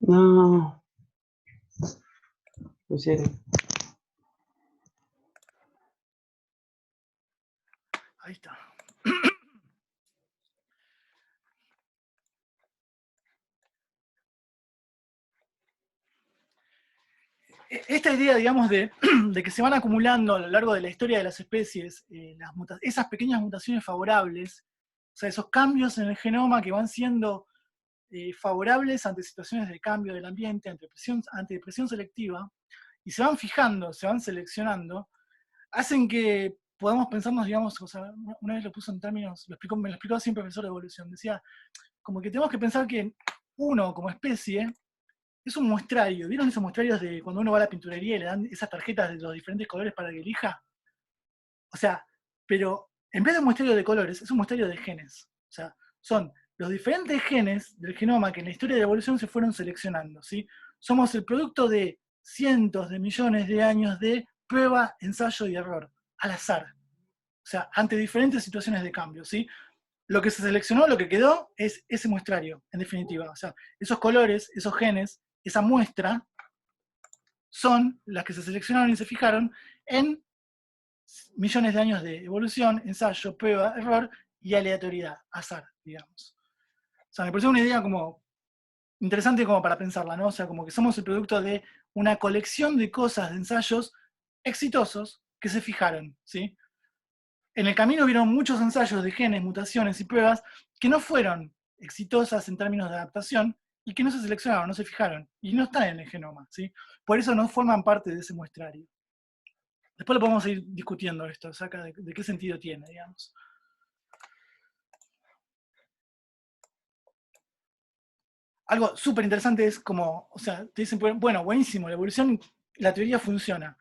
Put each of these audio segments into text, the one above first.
No, pusieron. Ahí está. Esta idea, digamos, de que se van acumulando a lo largo de la historia de las especies esas pequeñas mutaciones favorables, o sea, esos cambios en el genoma que van siendo favorables ante situaciones de cambio del ambiente, ante presión selectiva, y se van fijando, se van seleccionando, hacen que podamos pensarnos, digamos, o sea, una vez lo puso en términos, me lo explicó así un profesor de evolución, decía, como que tenemos que pensar que uno, como especie, es un muestrario. ¿Vieron esos muestrarios de cuando uno va a la pinturería y le dan esas tarjetas de los diferentes colores para que elija? O sea, pero en vez de un muestrario de colores, es un muestrario de genes. O sea, son los diferentes genes del genoma que en la historia de la evolución se fueron seleccionando, ¿sí? Somos el producto de cientos de millones de años de prueba, ensayo y error, al azar. O sea, ante diferentes situaciones de cambio, ¿sí? Lo que se seleccionó, lo que quedó, es ese muestrario, en definitiva. O sea, esos colores, esos genes, esa muestra, son las que se seleccionaron y se fijaron en millones de años de evolución, ensayo, prueba, error y aleatoriedad, azar, digamos. O sea, me pareció una idea como interesante como para pensarla, ¿no? O sea, como que somos el producto de una colección de cosas, de ensayos exitosos que se fijaron, ¿sí? En el camino hubieron muchos ensayos de genes, mutaciones y pruebas que no fueron exitosas en términos de adaptación y que no se seleccionaron, no se fijaron, y no están en el genoma, ¿sí? Por eso no forman parte de ese muestrario. Después lo podemos ir discutiendo esto, acerca de qué sentido tiene, digamos. Algo súper interesante es como, o sea, te dicen, bueno, buenísimo, la evolución, la teoría funciona.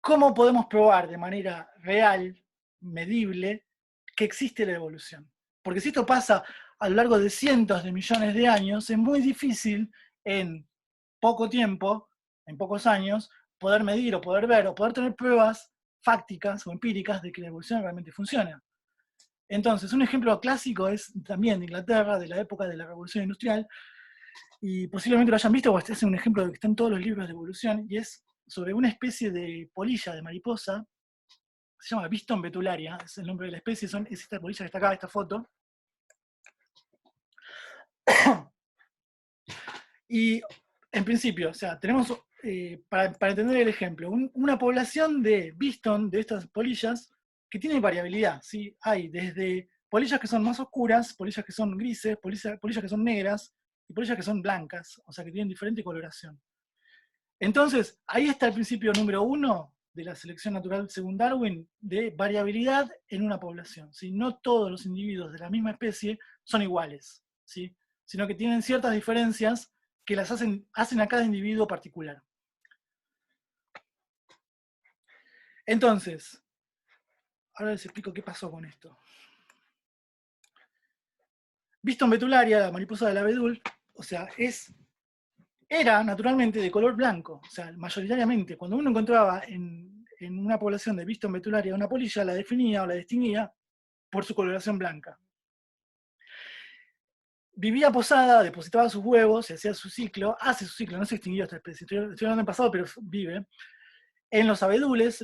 ¿Cómo podemos probar de manera real, medible, que existe la evolución? Porque si esto pasa a lo largo de cientos de millones de años, es muy difícil en poco tiempo, en pocos años, poder medir o poder ver o poder tener pruebas fácticas o empíricas de que la evolución realmente funciona. Entonces, un ejemplo clásico es también de Inglaterra, de la época de la Revolución Industrial, y posiblemente lo hayan visto, o este es un ejemplo que está en todos los libros de evolución, y es sobre una especie de polilla, de mariposa, se llama Biston betularia, es el nombre de la especie, es esta polilla que está acá, esta foto. Y en principio, o sea, tenemos, para entender el ejemplo, una población de Biston, de estas polillas, que tiene variabilidad, ¿sí? Hay desde polillas que son más oscuras, polillas que son grises, polillas que son negras, y polillas que son blancas, o sea, que tienen diferente coloración. Entonces, ahí está el principio número 1 de la selección natural según Darwin, de variabilidad en una población, ¿sí? No todos los individuos de la misma especie son iguales, ¿sí? Sino que tienen ciertas diferencias que las hacen a cada individuo particular. Entonces, ahora les explico qué pasó con esto. Biston betularia, la mariposa del abedul, o sea, era naturalmente de color blanco, o sea, mayoritariamente, cuando uno encontraba en una población de Biston betularia una polilla, la definía o la distinguía por su coloración blanca. Vivía posada, depositaba sus huevos, se hacía su ciclo, hace su ciclo, no se extinguió esta especie, estoy hablando en pasado, pero vive. En los abedules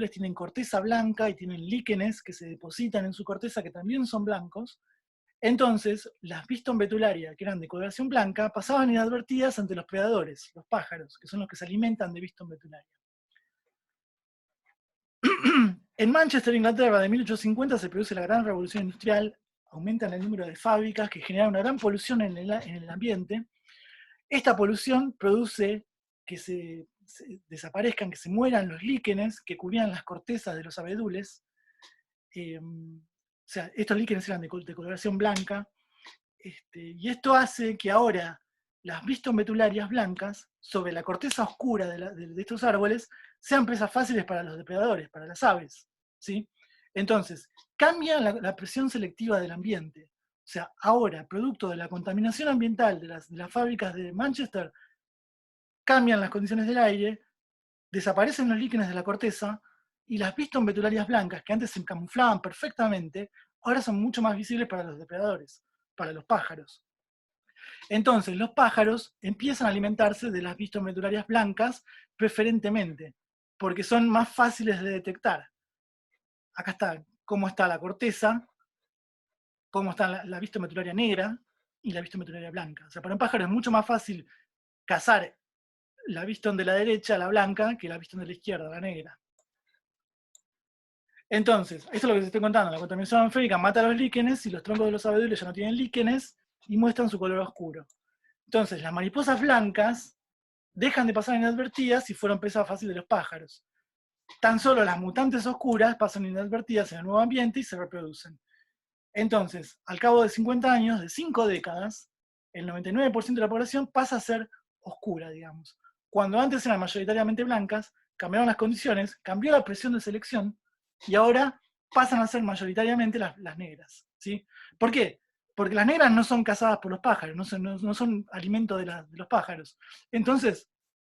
tienen corteza blanca y tienen líquenes que se depositan en su corteza que también son blancos. Entonces, las Biston betularia, que eran de coloración blanca, pasaban inadvertidas ante los predadores, los pájaros, que son los que se alimentan de Biston betularia. En Manchester, Inglaterra, de 1850 se produce la gran revolución industrial, aumentan el número de fábricas que generan una gran polución en el ambiente. Esta polución produce que se desaparezcan, que se mueran los líquenes que cubrían las cortezas de los abedules. O sea, estos líquenes eran de coloración blanca. Y esto hace que ahora las Biston betularias blancas sobre la corteza oscura de estos árboles sean presas fáciles para los depredadores, para las aves, ¿sí? Entonces, cambia la presión selectiva del ambiente. O sea, ahora, producto de la contaminación ambiental de las fábricas de Manchester, cambian las condiciones del aire, desaparecen los líquenes de la corteza, y las Biston betularias blancas, que antes se camuflaban perfectamente, ahora son mucho más visibles para los depredadores, para los pájaros. Entonces, los pájaros empiezan a alimentarse de las vistometrularias blancas preferentemente, porque son más fáciles de detectar. Acá está cómo está la corteza, cómo está la vistometrularia negra y la vistometrularia blanca. O sea, para un pájaro es mucho más fácil cazar la vistón de la derecha, la blanca, que la vistón de la izquierda, la negra. Entonces, esto es lo que les estoy contando. La contaminación atmosférica mata a los líquenes y los troncos de los abedules ya no tienen líquenes y muestran su color oscuro. Entonces, las mariposas blancas dejan de pasar inadvertidas si fueron presa fácil de los pájaros. Tan solo las mutantes oscuras pasan inadvertidas en el nuevo ambiente y se reproducen. Entonces, al cabo de 50 años, de 5 décadas, el 99% de la población pasa a ser oscura, digamos. Cuando antes eran mayoritariamente blancas, cambiaron las condiciones, cambió la presión de selección y ahora pasan a ser mayoritariamente las negras. ¿Sí? ¿Por qué? Porque las negras no son cazadas por los pájaros, no son alimento de los pájaros. Entonces,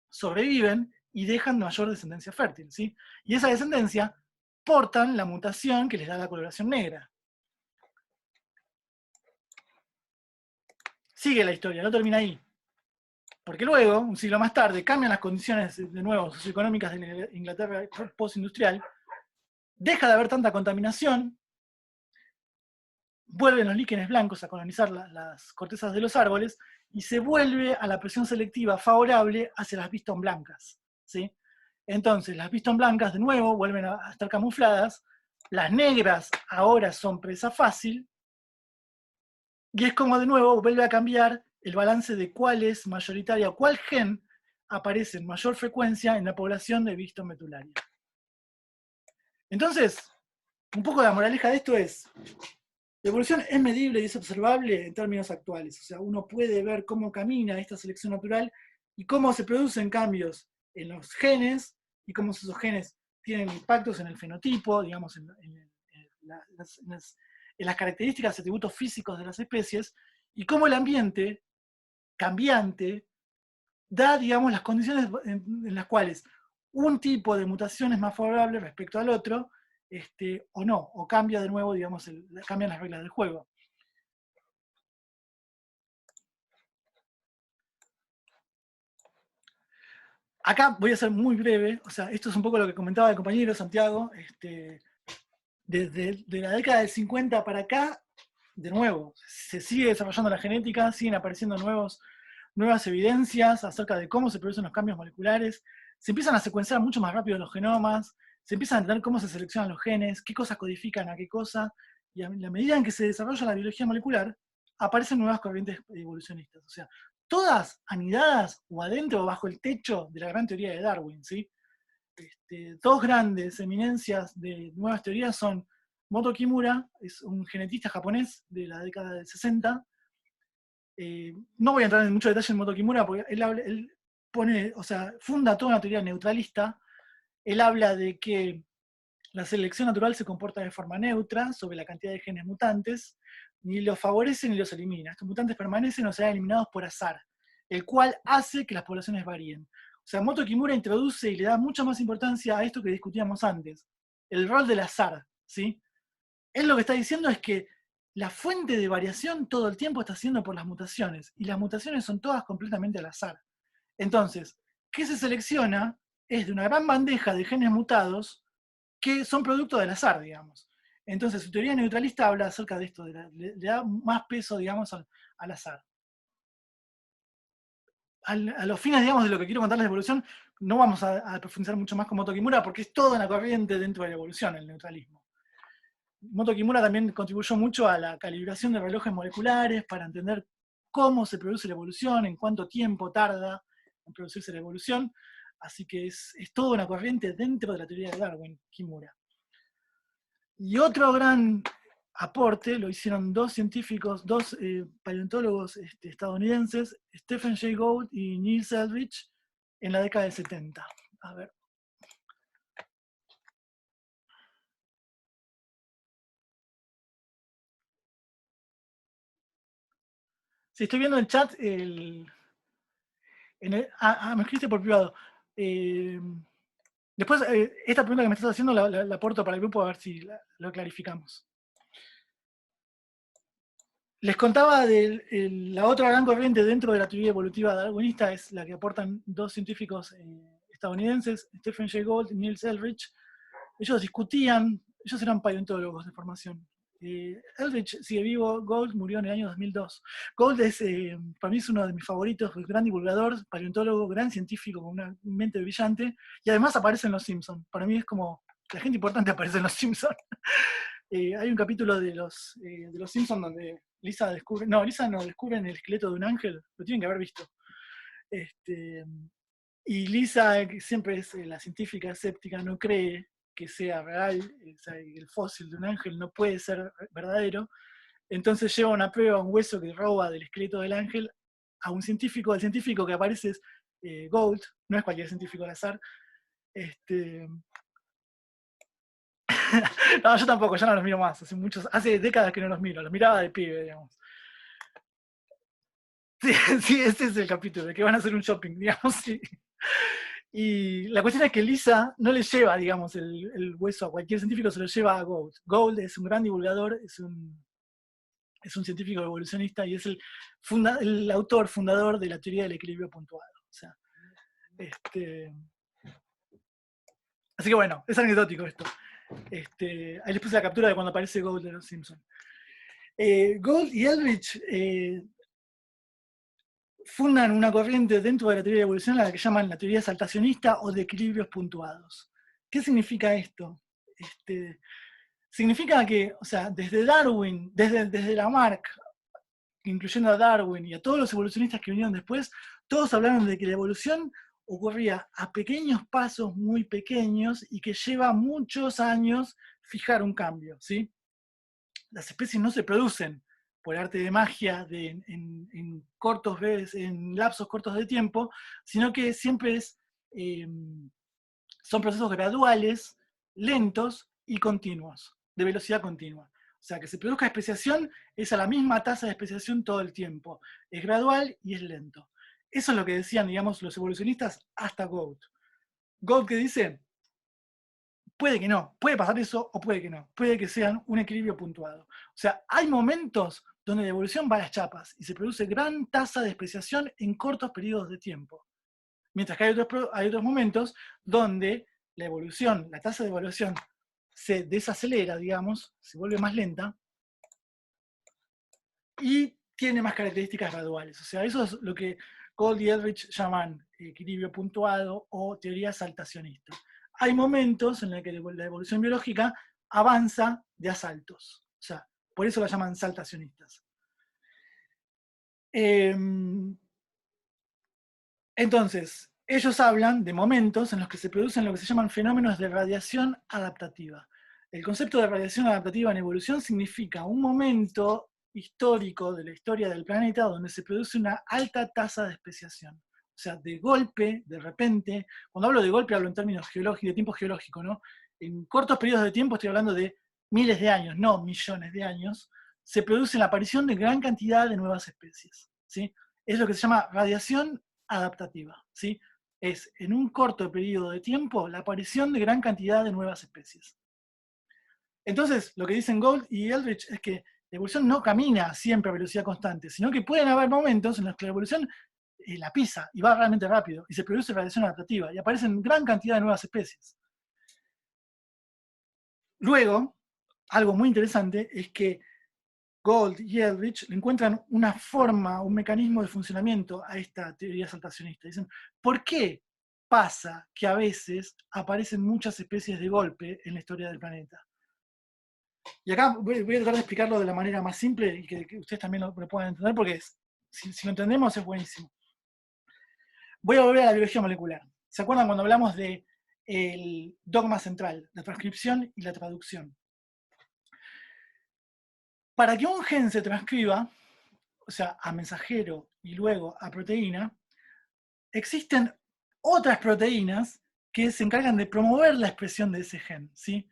sobreviven y dejan mayor descendencia fértil. ¿Sí? Y esa descendencia portan la mutación que les da la coloración negra. Sigue la historia, no termina ahí. Porque luego, un siglo más tarde, cambian las condiciones de nuevo socioeconómicas de la Inglaterra postindustrial, deja de haber tanta contaminación, vuelven los líquenes blancos a colonizar las cortezas de los árboles y se vuelve a la presión selectiva favorable hacia las Biston blancas. ¿Sí? Entonces, las Biston blancas de nuevo vuelven a estar camufladas, las negras ahora son presa fácil, y es como de nuevo vuelve a cambiar el balance de cuál es mayoritaria, cuál gen aparece en mayor frecuencia en la población de Biston metularia. Entonces, un poco la moraleja de esto es, la evolución es medible y es observable en términos actuales. O sea, uno puede ver cómo camina esta selección natural y cómo se producen cambios en los genes y cómo esos genes tienen impactos en el fenotipo, digamos, en las características y atributos físicos de las especies, y cómo el ambiente cambiante da, digamos, las condiciones en las cuales un tipo de mutación es más favorable respecto al otro, o no, o cambia de nuevo, digamos, cambian las reglas del juego. Acá voy a ser muy breve, o sea, esto es un poco lo que comentaba el compañero Santiago, desde la década del 50 para acá, de nuevo, se sigue desarrollando la genética, siguen apareciendo nuevas evidencias acerca de cómo se producen los cambios moleculares, se empiezan a secuenciar mucho más rápido los genomas, se empiezan a entender cómo se seleccionan los genes, qué cosas codifican a qué cosa, y a la medida en que se desarrolla la biología molecular, aparecen nuevas corrientes evolucionistas. O sea, todas anidadas o adentro o bajo el techo de la gran teoría de Darwin, ¿sí? Dos grandes eminencias de nuevas teorías son Moto Kimura, es un genetista japonés de la década del 60. No voy a entrar en mucho detalle en Moto Kimura porque él pone, o sea, funda toda una teoría neutralista. Él habla de que la selección natural se comporta de forma neutra sobre la cantidad de genes mutantes, ni los favorece ni los elimina. Estos mutantes permanecen o serán eliminados por azar, el cual hace que las poblaciones varíen. O sea, Moto Kimura introduce y le da mucha más importancia a esto que discutíamos antes, el rol del azar, ¿sí? Él lo que está diciendo es que la fuente de variación todo el tiempo está siendo por las mutaciones, y las mutaciones son todas completamente al azar. Entonces, ¿qué se selecciona? Es de una gran bandeja de genes mutados que son producto del azar, digamos. Entonces, su teoría neutralista habla acerca de esto, le da más peso, digamos, al azar. A los fines, digamos, de lo que quiero contarles de evolución, no vamos a profundizar mucho más con Moto Kimura, porque es toda una corriente dentro de la evolución, el neutralismo. Moto Kimura también contribuyó mucho a la calibración de relojes moleculares para entender cómo se produce la evolución, en cuánto tiempo tarda en producirse la evolución. Así que es toda una corriente dentro de la teoría de Darwin, Kimura. Y otro gran aporte lo hicieron dos científicos, dos paleontólogos estadounidenses, Stephen Jay Gould y Niels Eldredge, en la década del 70. A ver. Si estoy viendo el chat, me escribiste por privado. Después, esta pregunta que me estás haciendo la aporto para el grupo a ver si lo clarificamos. Les contaba de la otra gran corriente dentro de la teoría evolutiva darwinista, es la que aportan dos científicos estadounidenses, Stephen Jay Gould y Niels Eldredge. Ellos discutían, ellos eran paleontólogos de formación. Eldredge sigue vivo, Gould murió en el año 2002. Gould es, para mí es uno de mis favoritos, gran divulgador, paleontólogo, gran científico con una mente brillante, y además aparece en Los Simpsons. Para mí es como, la gente importante aparece en Los Simpsons. Hay un capítulo de los Simpsons donde Lisa no descubren el esqueleto de un ángel, lo tienen que haber visto. Y Lisa, que siempre es la científica escéptica, no cree que sea real, o sea, el fósil de un ángel no puede ser verdadero, entonces lleva una prueba, un hueso que roba del esqueleto del ángel a un científico, el científico que aparece es Gould, no es cualquier científico al azar. No, yo tampoco, ya no los miro más, hace décadas que no los miro, los miraba de pibe, digamos. Sí, sí, ese es el capítulo, de que van a hacer un shopping, digamos, sí. Y la cuestión es que Lisa no le lleva, digamos, el hueso a cualquier científico, se lo lleva a Gould. Gould es un gran divulgador, es un científico evolucionista y es el autor fundador de la teoría del equilibrio puntuado. O sea, así que bueno, es anecdótico esto. Ahí les puse la captura de cuando aparece Gould en Los Simpsons. Gould y Eldredge fundan una corriente dentro de la teoría de evolución a la que llaman la teoría saltacionista o de equilibrios puntuados. ¿Qué significa esto? Significa que, o sea, desde Darwin, desde Lamarck, incluyendo a Darwin y a todos los evolucionistas que vinieron después, todos hablaron de que la evolución ocurría a pequeños pasos muy pequeños y que lleva muchos años fijar un cambio, ¿sí? Las especies no se producen por arte de magia en lapsos cortos de tiempo, sino que siempre son procesos graduales, lentos y continuos, de velocidad continua. O sea, que se produzca especiación es a la misma tasa de especiación todo el tiempo. Es gradual y es lento. Eso es lo que decían, digamos, los evolucionistas hasta Gould. Gould, que dice, puede que no, puede pasar eso o puede que no, puede que sean un equilibrio puntuado. O sea, hay momentos donde la evolución va a las chapas y se produce gran tasa de especiación en cortos periodos de tiempo. Mientras que hay otros momentos donde la tasa de evolución se desacelera, digamos, se vuelve más lenta y tiene más características graduales. O sea, eso es lo que Gould y Eldredge llaman equilibrio puntuado o teoría saltacionista. Hay momentos en los que la evolución biológica avanza de a saltos. O sea, por eso la llaman saltacionistas. Entonces, ellos hablan de momentos en los que se producen lo que se llaman fenómenos de radiación adaptativa. El concepto de radiación adaptativa en evolución significa un momento histórico de la historia del planeta donde se produce una alta tasa de especiación. O sea, de golpe, de repente, cuando hablo de golpe hablo en términos geológicos, de tiempo geológico, ¿no? En cortos periodos de tiempo estoy hablando de miles de años, no millones de años, se produce la aparición de gran cantidad de nuevas especies, ¿sí? Es lo que se llama radiación adaptativa, ¿sí? Es en un corto periodo de tiempo la aparición de gran cantidad de nuevas especies. Entonces, lo que dicen Gould y Eldredge es que la evolución no camina siempre a velocidad constante, sino que pueden haber momentos en los que la evolución la pisa y va realmente rápido y se produce radiación adaptativa y aparecen gran cantidad de nuevas especies. Luego, algo muy interesante es que Gould y Eldredge le encuentran una forma, un mecanismo de funcionamiento a esta teoría saltacionista. Dicen, ¿por qué pasa que a veces aparecen muchas especies de golpe en la historia del planeta? Y acá voy a tratar de explicarlo de la manera más simple y que ustedes también lo puedan entender, porque si lo entendemos es buenísimo. Voy a volver a la biología molecular. ¿Se acuerdan cuando hablamos del dogma central, la transcripción y la traducción? Para que un gen se transcriba, o sea, a mensajero y luego a proteína, existen otras proteínas que se encargan de promover la expresión de ese gen, ¿sí?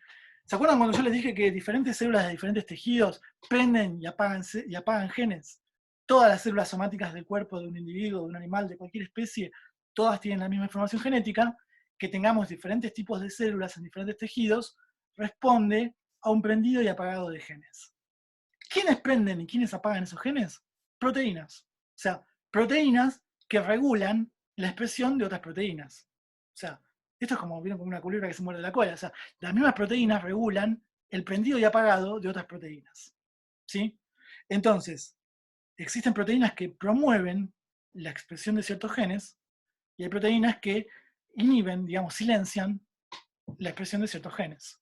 ¿Se acuerdan cuando yo les dije que diferentes células de diferentes tejidos prenden y apagan genes? Todas las células somáticas del cuerpo de un individuo, de un animal, de cualquier especie, todas tienen la misma información genética. Que tengamos diferentes tipos de células en diferentes tejidos responde a un prendido y apagado de genes. ¿quiénes prenden y quiénes apagan esos genes? Proteínas. O sea, proteínas que regulan la expresión de otras proteínas. O sea, esto es como, ¿vieron? Como una culebra que se muerde la cola. O sea, las mismas proteínas regulan el prendido y apagado de otras proteínas. ¿Sí? Entonces, existen proteínas que promueven la expresión de ciertos genes y hay proteínas que inhiben, digamos, silencian la expresión de ciertos genes.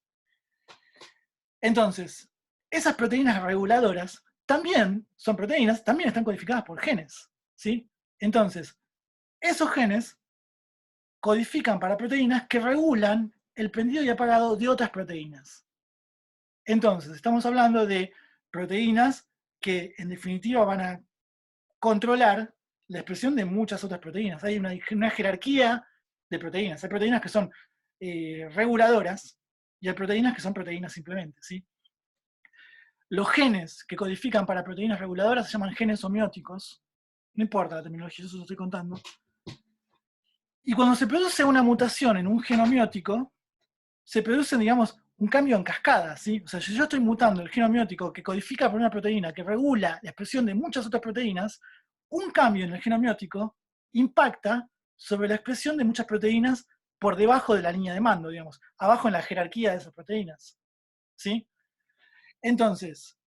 Entonces, esas proteínas reguladoras también son proteínas, también están codificadas por genes, ¿sí? Entonces, esos genes codifican para proteínas que regulan el prendido y apagado de otras proteínas. Entonces, estamos hablando de proteínas que en definitiva van a controlar la expresión de muchas otras proteínas. Hay una jerarquía de proteínas. Hay proteínas que son reguladoras y hay proteínas que son proteínas simplemente, ¿sí? Los genes que codifican para proteínas reguladoras se llaman genes homeóticos. No importa la terminología, eso lo estoy contando. Y cuando se produce una mutación en un gen homeótico, se produce, digamos, un cambio en cascada, ¿sí? O sea, si yo estoy mutando el gen homeótico que codifica para una proteína que regula la expresión de muchas otras proteínas, un cambio en el gen homeótico impacta sobre la expresión de muchas proteínas por debajo de la línea de mando, digamos, abajo en la jerarquía de esas proteínas, ¿sí? Entonces,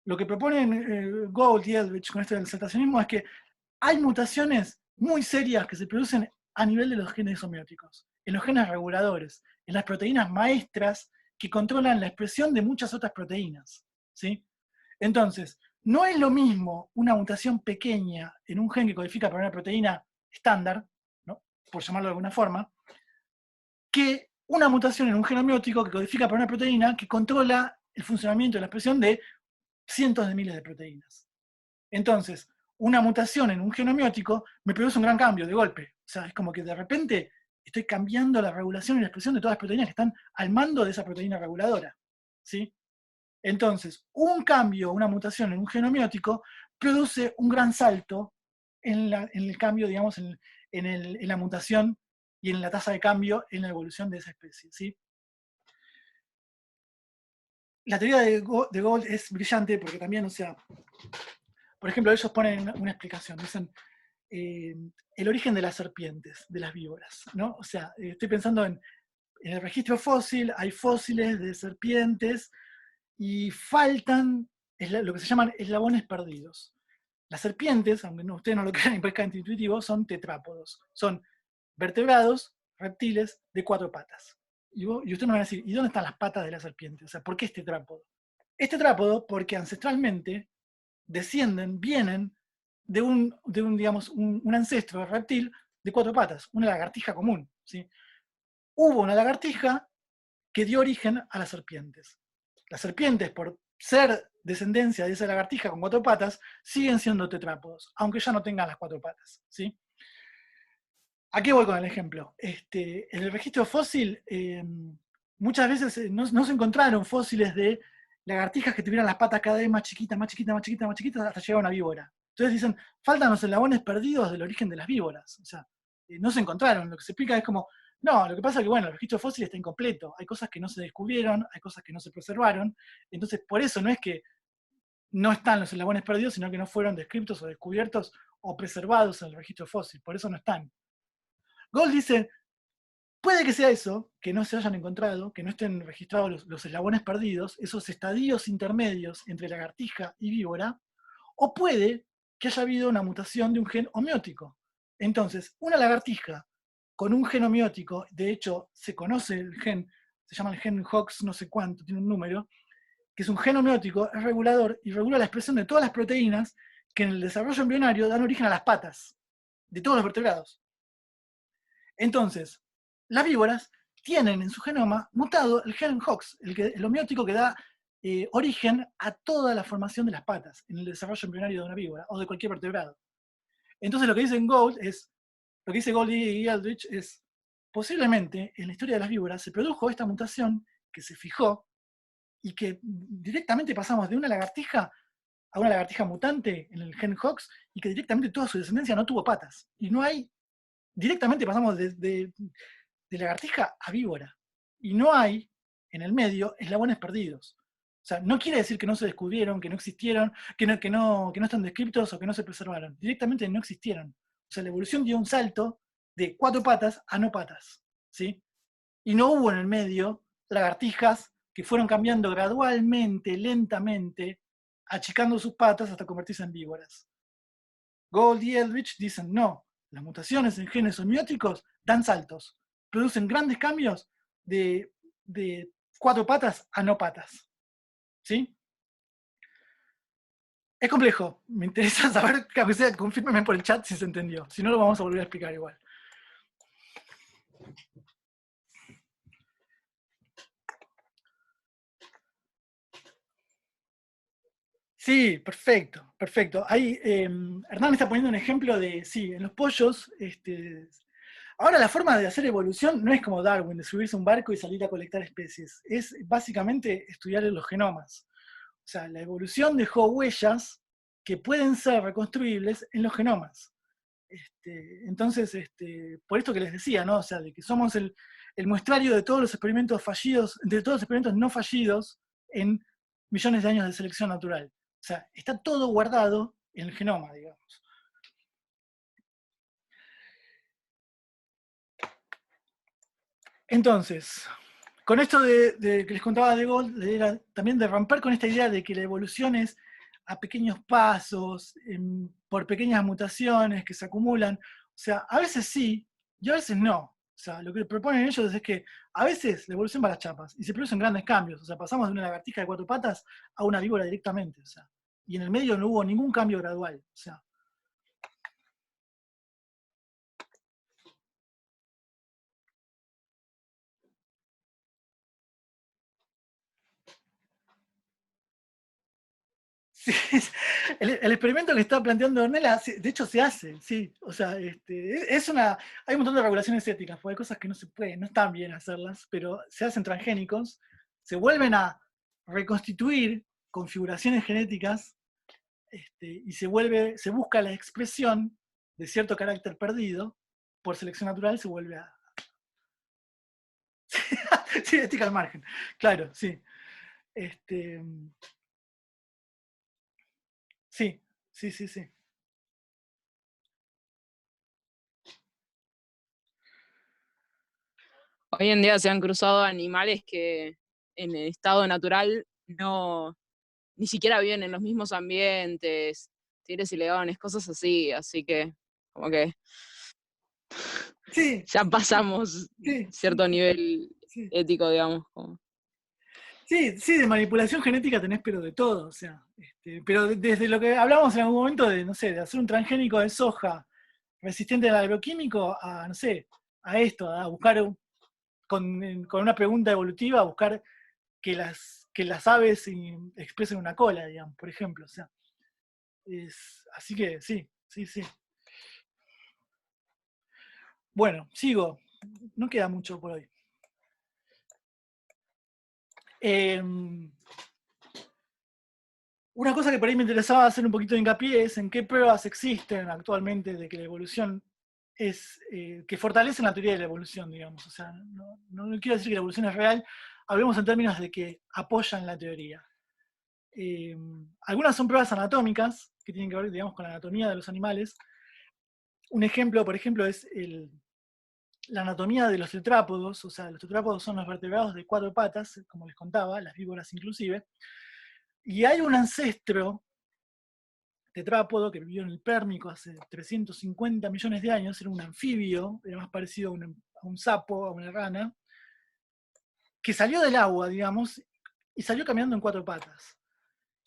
lo que proponen Gould y Eldridge con esto del cetacionismo es que hay mutaciones muy serias que se producen a nivel de los genes homeóticos, en los genes reguladores, en las proteínas maestras que controlan la expresión de muchas otras proteínas, ¿sí? Entonces, no es lo mismo una mutación pequeña en un gen que codifica para una proteína estándar, ¿no? Por llamarlo de alguna forma, que una mutación en un gen homeótico que codifica para una proteína que controla el funcionamiento y la expresión de cientos de miles de proteínas. Entonces, una mutación en un gen homeótico me produce un gran cambio de golpe. O sea, es como que de repente estoy cambiando la regulación y la expresión de todas las proteínas que están al mando de esa proteína reguladora, ¿sí? Entonces, un cambio, una mutación en un gen homeótico produce un gran salto en el cambio, digamos, en la mutación y en la tasa de cambio en la evolución de esa especie, ¿sí? La teoría de Gould es brillante porque también, o sea, por ejemplo, ellos ponen una explicación, dicen el origen de las serpientes, de las víboras, ¿no? O sea, estoy pensando en el registro fósil, hay fósiles de serpientes y faltan lo que se llaman eslabones perdidos. Las serpientes, aunque ustedes no lo crean y parezca intuitivo, son tetrápodos, son vertebrados, reptiles de 4 patas. Y ustedes me van a decir, ¿y dónde están las patas de la serpiente? O sea, ¿por qué es tetrápodo? Es tetrápodo porque ancestralmente vienen digamos, un ancestro reptil de 4 patas, una lagartija común, ¿sí? Hubo una lagartija que dio origen a las serpientes. Las serpientes, por ser descendencia de esa lagartija con 4 patas, siguen siendo tetrápodos, aunque ya no tengan las 4 patas, ¿sí? ¿A qué voy con el ejemplo? En el registro fósil, muchas veces no se encontraron fósiles de lagartijas que tuvieran las patas cada vez más chiquitas, más chiquitas, más chiquitas, más chiquitas, hasta llegar a una víbora. Entonces dicen, faltan los eslabones perdidos del origen de las víboras. O sea, no se encontraron. Lo que se explica es como, no, lo que pasa es que, bueno, el registro fósil está incompleto. Hay cosas que no se descubrieron, hay cosas que no se preservaron. Entonces, por eso no es que no están los eslabones perdidos, sino que no fueron descritos o descubiertos o preservados en el registro fósil. Por eso no están. Gould dice, puede que sea eso, que no se hayan encontrado, que no estén registrados los eslabones perdidos, esos estadios intermedios entre lagartija y víbora, o puede que haya habido una mutación de un gen homeótico. Entonces, una lagartija con un gen homeótico, de hecho, se conoce el gen, se llama el gen Hox no sé cuánto, tiene un número, que es un gen homeótico, es regulador y regula la expresión de todas las proteínas que en el desarrollo embrionario dan origen a las patas de todos los vertebrados. Entonces, las víboras tienen en su genoma mutado el gen Hox, el homeótico que da origen a toda la formación de las patas en el desarrollo embrionario de una víbora o de cualquier vertebrado. Entonces lo que dice Gould y Eldridge es, posiblemente en la historia de las víboras se produjo esta mutación que se fijó y que directamente pasamos de una lagartija a una lagartija mutante en el gen Hox y que directamente toda su descendencia no tuvo patas. Y no hay, directamente pasamos de lagartija a víbora. Y no hay en el medio eslabones perdidos. O sea, no quiere decir que no se descubrieron, que no existieron, que no están descritos o que no se preservaron. Directamente no existieron. O sea, la evolución dio un salto de 4 patas a no patas, ¿sí? Y no hubo en el medio lagartijas que fueron cambiando gradualmente, lentamente, achicando sus patas hasta convertirse en víboras. Gould y Eldridge dicen no, las mutaciones en genes semióticos dan saltos, producen grandes cambios de 4 patas a no patas. ¿Sí? Es complejo, me interesa saber, que sea, confírmeme por el chat si se entendió, si no lo vamos a volver a explicar igual. Sí, perfecto, perfecto. Ahí Hernán me está poniendo un ejemplo de, sí, en los pollos, ahora la forma de hacer evolución no es como Darwin, de subirse a un barco y salir a colectar especies, es básicamente estudiar los genomas. O sea, la evolución dejó huellas que pueden ser reconstruibles en los genomas. Entonces, por esto que les decía, ¿no? O sea, de que somos el muestrario de todos los experimentos fallidos, de todos los experimentos no fallidos en millones de años de selección natural. O sea, está todo guardado en el genoma, digamos. Entonces, con esto que les contaba de Gold, era también de romper con esta idea de que la evolución es a pequeños pasos, por pequeñas mutaciones que se acumulan. O sea, a veces sí y a veces no. O sea, lo que proponen ellos es que a veces la evolución va a las chapas y se producen grandes cambios. O sea, pasamos de una lagartija de 4 patas a una víbora directamente. O sea, y en el medio no hubo ningún cambio gradual. O sea, sí, el experimento que está planteando Ornella, de hecho se hace, sí. O sea, hay un montón de regulaciones éticas, porque hay cosas que no se pueden, no están bien hacerlas, pero se hacen transgénicos, se vuelven a reconstituir configuraciones genéticas, y se busca la expresión de cierto carácter perdido, por selección natural se vuelve a... sí, ética al margen, claro, sí. Sí, sí, sí, sí. Hoy en día se han cruzado animales que en el estado natural no, ni siquiera viven en los mismos ambientes, tigres y leones, cosas así que como que Sí, ya pasamos sí, cierto nivel sí. ético, digamos. Como. Sí, sí, de manipulación genética tenés pero de todo, o sea, pero desde lo que hablábamos en algún momento de, no sé, de hacer un transgénico de soja resistente al agroquímico, a, no sé, a esto, a buscar con una pregunta evolutiva, a buscar que las aves expresen una cola, digamos, por ejemplo, o sea, así que sí, sí, sí. Bueno, sigo, no queda mucho por hoy. Una cosa que por ahí me interesaba hacer un poquito de hincapié es en qué pruebas existen actualmente de que la evolución es, que fortalecen la teoría de la evolución, digamos. O sea, no quiero decir que la evolución es real, hablemos en términos de que apoyan la teoría. Algunas son pruebas anatómicas, que tienen que ver, digamos, con la anatomía de los animales. Un ejemplo, por ejemplo, es la anatomía de los tetrápodos. O sea, los tetrápodos son los vertebrados de 4 patas, como les contaba, las víboras inclusive. Y hay un ancestro tetrápodo que vivió en el Pérmico hace 350 millones de años, era un anfibio, era más parecido a un sapo, a una rana, que salió del agua, digamos, y salió caminando en 4 patas.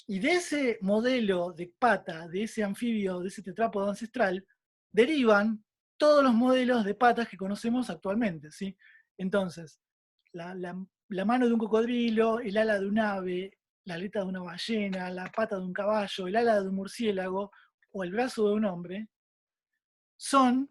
Y de ese modelo de pata, de ese anfibio, de ese tetrápodo ancestral, derivan todos los modelos de patas que conocemos actualmente, ¿sí? Entonces, la mano de un cocodrilo, el ala de un ave, la aleta de una ballena, la pata de un caballo, el ala de un murciélago o el brazo de un hombre, son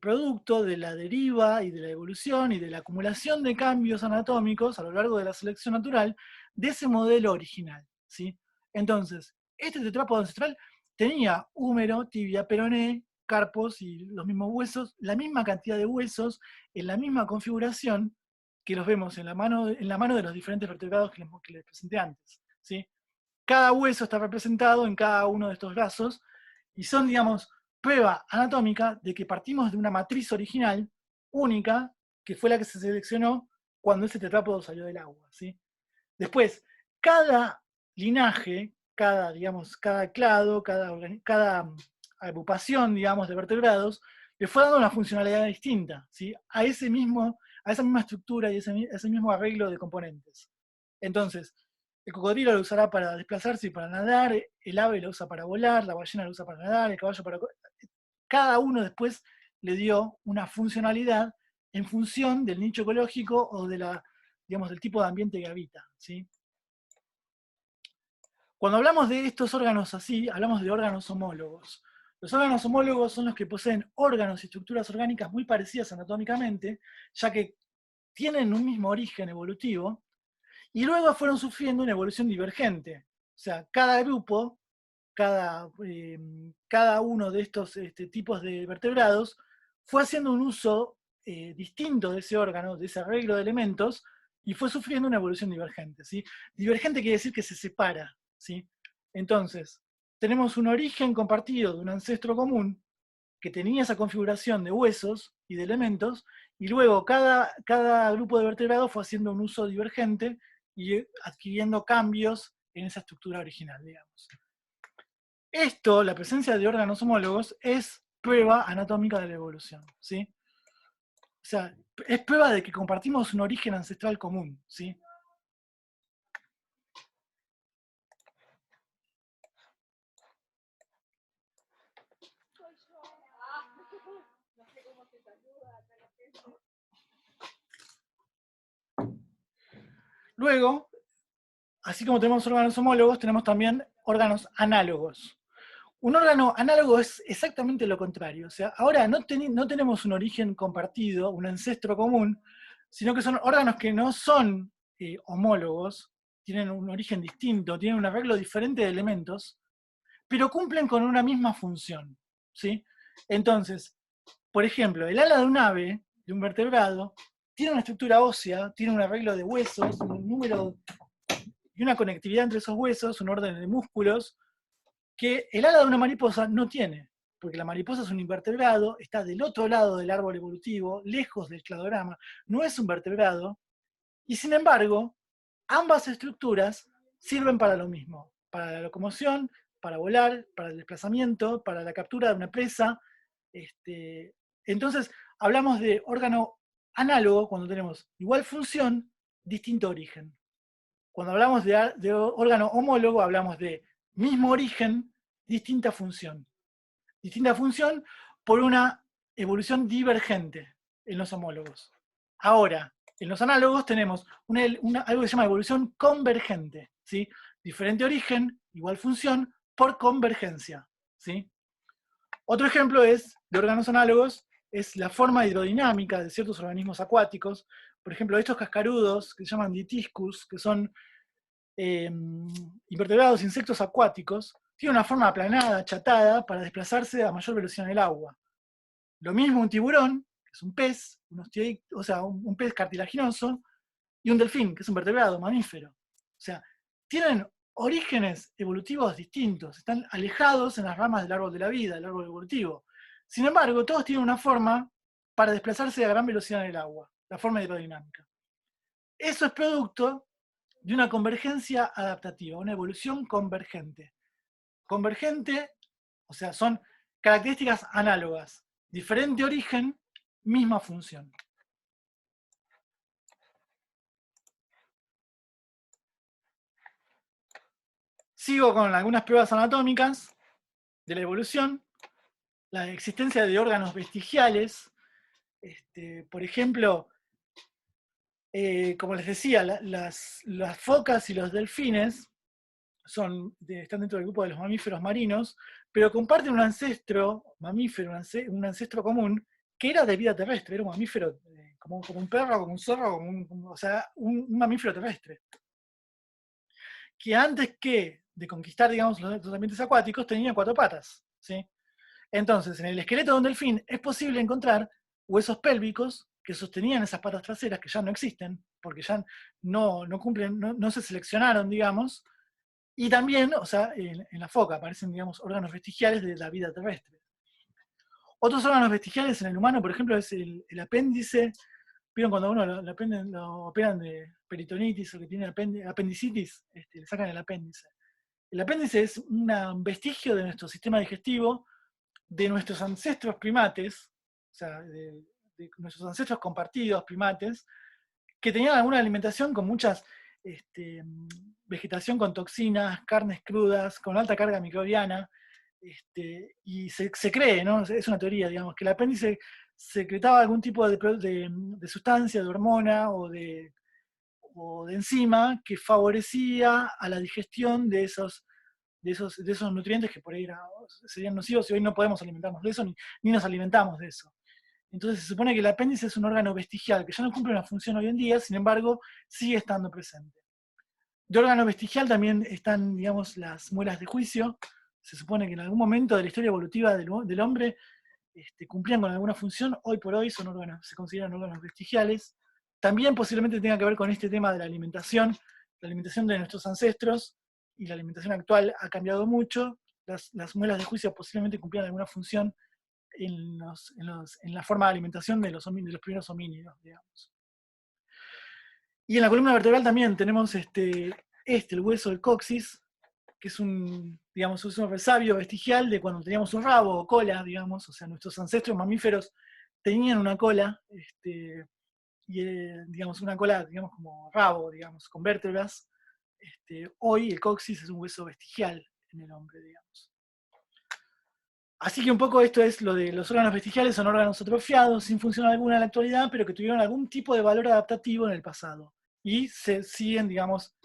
producto de la deriva y de la evolución y de la acumulación de cambios anatómicos a lo largo de la selección natural de ese modelo original, ¿sí? Entonces, este tetrápodo ancestral tenía húmero, tibia, peroné, carpos y los mismos huesos, la misma cantidad de huesos, en la misma configuración que los vemos en la mano de los diferentes vertebrados que les presenté antes, ¿sí? Cada hueso está representado en cada uno de estos brazos, y son, digamos, prueba anatómica de que partimos de una matriz original, única, que fue la que se seleccionó cuando ese tetrápodo salió del agua, ¿sí? Después, cada linaje, digamos, cada clado, cada agrupación, digamos, de vertebrados, le fue dando una funcionalidad distinta, ¿sí? A esa misma estructura y ese mismo arreglo de componentes. Entonces, el cocodrilo lo usará para desplazarse y para nadar, el ave lo usa para volar, la ballena lo usa para nadar, el caballo para... Cada uno después le dio una funcionalidad en función del nicho ecológico o digamos, del tipo de ambiente que habita, ¿sí? Cuando hablamos de estos órganos así, hablamos de órganos homólogos. Los órganos homólogos son los que poseen órganos y estructuras orgánicas muy parecidas anatómicamente, ya que tienen un mismo origen evolutivo, y luego fueron sufriendo una evolución divergente. O sea, cada grupo, cada uno de estos tipos de vertebrados, fue haciendo un uso distinto de ese órgano, de ese arreglo de elementos, y fue sufriendo una evolución divergente, ¿sí? Divergente quiere decir que se separa, ¿sí? Entonces, tenemos un origen compartido de un ancestro común que tenía esa configuración de huesos y de elementos, y luego cada grupo de vertebrados fue haciendo un uso divergente y adquiriendo cambios en esa estructura original, digamos. Esto, la presencia de órganos homólogos, es prueba anatómica de la evolución, ¿sí? O sea, es prueba de que compartimos un origen ancestral común, ¿sí? Luego, así como tenemos órganos homólogos, tenemos también órganos análogos. Un órgano análogo es exactamente lo contrario. O sea, ahora no tenemos un origen compartido, un ancestro común, sino que son órganos que no son homólogos, tienen un origen distinto, tienen un arreglo diferente de elementos, pero cumplen con una misma función, ¿sí? Entonces, por ejemplo, el ala de un ave, de un vertebrado, tiene una estructura ósea, tiene un arreglo de huesos, un número y una conectividad entre esos huesos, un orden de músculos, que el ala de una mariposa no tiene, porque la mariposa es un invertebrado, está del otro lado del árbol evolutivo, lejos del cladograma, no es un vertebrado, y sin embargo, ambas estructuras sirven para lo mismo, para la locomoción, para volar, para el desplazamiento, para la captura de una presa. Entonces, hablamos de órgano análogo cuando tenemos igual función, distinto origen. Cuando hablamos de órgano homólogo, hablamos de mismo origen, distinta función. Distinta función por una evolución divergente en los homólogos. Ahora, en los análogos tenemos algo que se llama evolución convergente, ¿sí? Diferente origen, igual función, por convergencia, ¿sí? Otro ejemplo de órganos análogos es la forma hidrodinámica de ciertos organismos acuáticos. Por ejemplo, estos cascarudos que se llaman Dytiscus, que son invertebrados, insectos acuáticos, tienen una forma aplanada, achatada, para desplazarse a mayor velocidad en el agua. Lo mismo un tiburón, que es un pez, o sea, un pez cartilaginoso, y un delfín, que es un vertebrado, mamífero. O sea, tienen orígenes evolutivos distintos, están alejados en las ramas del árbol de la vida, del árbol evolutivo. Sin embargo, todos tienen una forma para desplazarse a gran velocidad en el agua, la forma hidrodinámica. Eso es producto de una convergencia adaptativa, una evolución convergente. Convergente, o sea, son características análogas, diferente origen, misma función. Sigo con algunas pruebas anatómicas de la evolución, la existencia de órganos vestigiales, por ejemplo, como les decía, las focas y los delfines están dentro del grupo de los mamíferos marinos, pero comparten un ancestro mamífero, un ancestro común, que era de vida terrestre, era un mamífero como un perro, como un zorro, o sea, un mamífero terrestre. Que antes de conquistar, digamos, los ambientes acuáticos, tenía 4 patas, ¿sí? Entonces, en el esqueleto de un delfín es posible encontrar huesos pélvicos que sostenían esas patas traseras, que ya no existen, porque ya no cumplen, no se seleccionaron, digamos, y también, o sea, en la foca aparecen, digamos, órganos vestigiales de la vida terrestre. Otros órganos vestigiales en el humano, por ejemplo, es el apéndice. ¿Vieron cuando a uno lo operan de peritonitis o que tiene apendicitis? Le sacan el apéndice. El apéndice es un vestigio de nuestro sistema digestivo, de nuestros ancestros primates, o sea, de nuestros ancestros compartidos primates, que tenían alguna alimentación con muchas vegetación con toxinas, carnes crudas, con alta carga microbiana, y se cree, ¿no? Es una teoría, digamos, que el apéndice secretaba algún tipo de sustancia, de hormona o de enzima que favorecía a la digestión de esos nutrientes que por ahí serían nocivos y hoy no podemos alimentarnos de eso ni nos alimentamos de eso. Entonces se supone que el apéndice es un órgano vestigial que ya no cumple una función hoy en día, sin embargo sigue estando presente. De órgano vestigial también están, digamos, las muelas de juicio. Se supone que en algún momento de la historia evolutiva del hombre cumplían con alguna función, hoy por hoy se consideran órganos vestigiales. También posiblemente tenga que ver con este tema de la alimentación de nuestros ancestros, y la alimentación actual ha cambiado mucho. Las muelas de juicio posiblemente cumplían alguna función en la forma de alimentación de los primeros homínidos, digamos. Y en la columna vertebral también tenemos el hueso del coxis, que es un resabio vestigial de cuando teníamos un rabo o cola, digamos, o sea, nuestros ancestros mamíferos tenían una cola, digamos, una cola, digamos, como rabo, digamos, con vértebras. Hoy el coxis es un hueso vestigial en el hombre, digamos. Así que un poco esto es lo de los órganos vestigiales, son órganos atrofiados, sin función alguna en la actualidad, pero que tuvieron algún tipo de valor adaptativo en el pasado. Y se siguen, digamos,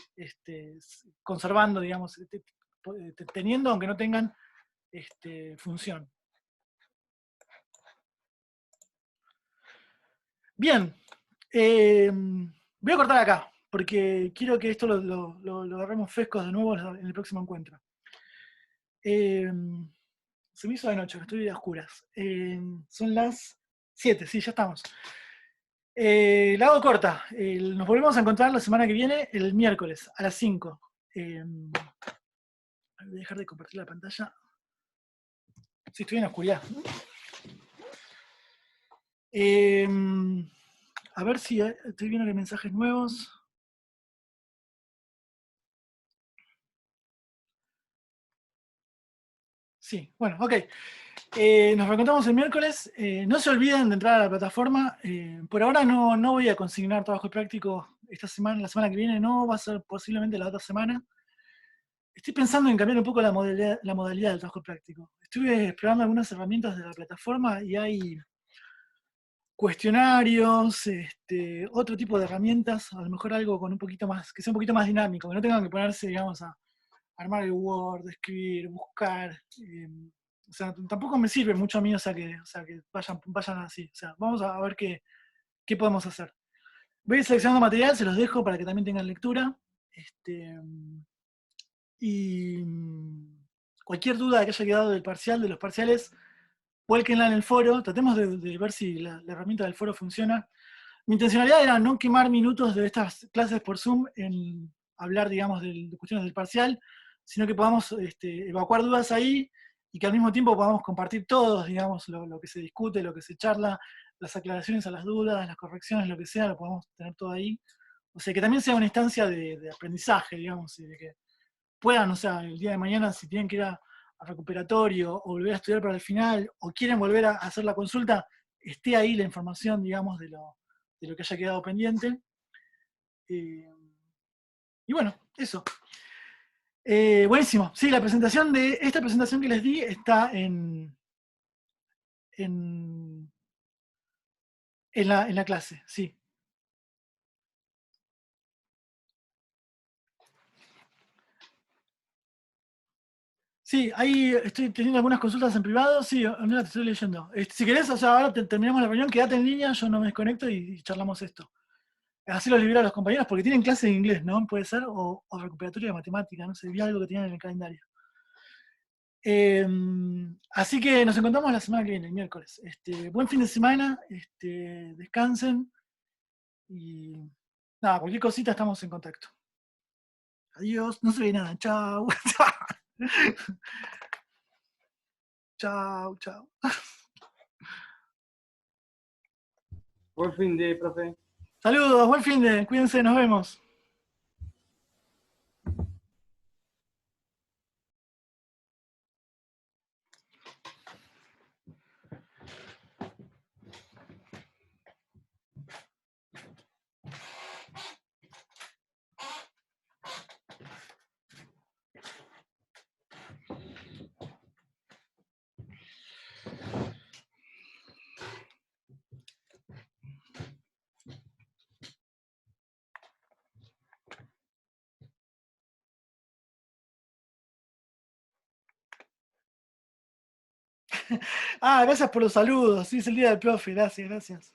conservando, digamos, teniendo, aunque no tengan función. Bien, voy a cortar acá, porque quiero que esto lo agarremos frescos de nuevo en el próximo encuentro. Se me hizo de noche, estoy a oscuras. Son las 7, sí, ya estamos. La hago corta. Nos volvemos a encontrar la semana que viene, el miércoles, a las 5. Voy a dejar de compartir la pantalla. Sí, estoy en la oscuridad. A ver si estoy viendo mensajes nuevos. Sí, bueno, ok. Nos reencontramos el miércoles. No se olviden de entrar a la plataforma. Por ahora no voy a consignar trabajo práctico esta semana, la semana que viene no, va a ser posiblemente la otra semana. Estoy pensando en cambiar un poco la modalidad del trabajo práctico. Estuve explorando algunas herramientas de la plataforma y hay cuestionarios, otro tipo de herramientas, a lo mejor algo con un poquito más, que sea un poquito más dinámico, que no tengan que ponerse, digamos, a armar el Word, escribir, buscar. O sea, tampoco me sirve mucho a mí, o sea que vayan así. O sea, vamos a ver qué podemos hacer. Voy seleccionando material, se los dejo para que también tengan lectura. Y cualquier duda que haya quedado del parcial, de los parciales, vuélquenla en el foro. Tratemos de ver si la herramienta del foro funciona. Mi intencionalidad era no quemar minutos de estas clases por Zoom en hablar, digamos, de cuestiones del parcial, sino que podamos evacuar dudas ahí y que al mismo tiempo podamos compartir todos, digamos, lo que se discute, lo que se charla, las aclaraciones a las dudas, las correcciones, lo que sea, lo podamos tener todo ahí. O sea, que también sea una instancia de aprendizaje, digamos, y de que puedan, o sea, el día de mañana, si tienen que ir a recuperatorio o volver a estudiar para el final, o quieren volver a hacer la consulta, esté ahí la información, digamos, de lo que haya quedado pendiente. Y bueno, eso. Buenísimo. Sí, esta presentación que les di está en la clase, sí. Sí, ahí estoy teniendo algunas consultas en privado, sí, mira, te estoy leyendo. Si querés, o sea, ahora terminamos la reunión, quédate en línea, yo no me desconecto y charlamos esto. Así los libero a los compañeros porque tienen clase de inglés, ¿no? Puede ser, o recuperatorio de matemática, no sé, vi algo que tenían en el calendario. Así que nos encontramos la semana que viene, el miércoles. Buen fin de semana, descansen y nada, cualquier cosita estamos en contacto. Adiós, no se ve nada, chao. Chao, chao. Buen fin de, profe. Saludos, buen fin de, cuídense, nos vemos. Ah, gracias por los saludos. Sí, es el día del profe. Gracias, gracias.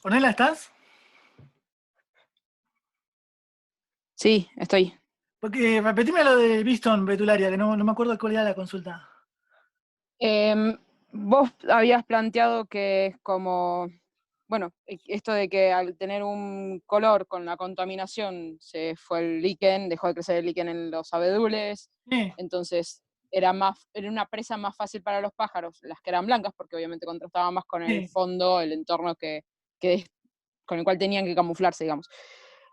¿Ornella, estás? Sí, estoy. Porque repetime lo de Viston Betularia, que no me acuerdo cuál era la consulta. Vos habías planteado que es como, bueno, esto de que al tener un color con la contaminación se fue el líquen, dejó de crecer el líquen en los abedules, Sí, entonces era una presa más fácil para los pájaros, las que eran blancas, porque obviamente contrastaba más con el sí, fondo, el entorno con el cual tenían que camuflarse, digamos.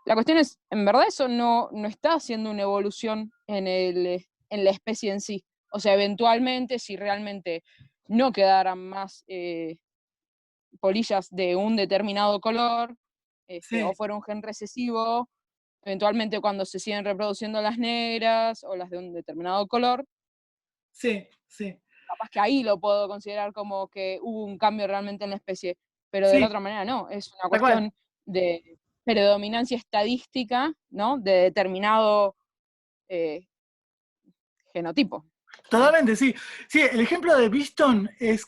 La cuestión es, en verdad eso no está haciendo una evolución en la especie en sí. O sea, eventualmente, si realmente no quedaran más polillas de un determinado color, o sí, fuera un gen recesivo, eventualmente cuando se siguen reproduciendo las negras o las de un determinado color, sí, sí. capaz que ahí lo puedo considerar como que hubo un cambio realmente en la especie, pero de la Sí, otra manera no, es una tal cual. cuestión de predominancia estadística, ¿no? De determinado eh, genotipo. ¿No? Totalmente, sí. Sí, el ejemplo de Viston es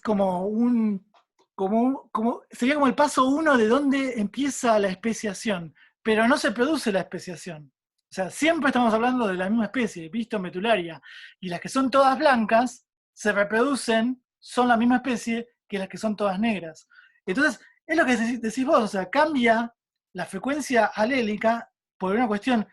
sería como el paso uno de dónde empieza la especiación, pero no se produce la especiación. O sea, siempre estamos hablando de la misma especie, Viston betularia, y las que son todas blancas se reproducen, son la misma especie que las que son todas negras. Entonces, es lo que decís vos, o sea, cambia la frecuencia alélica por una cuestión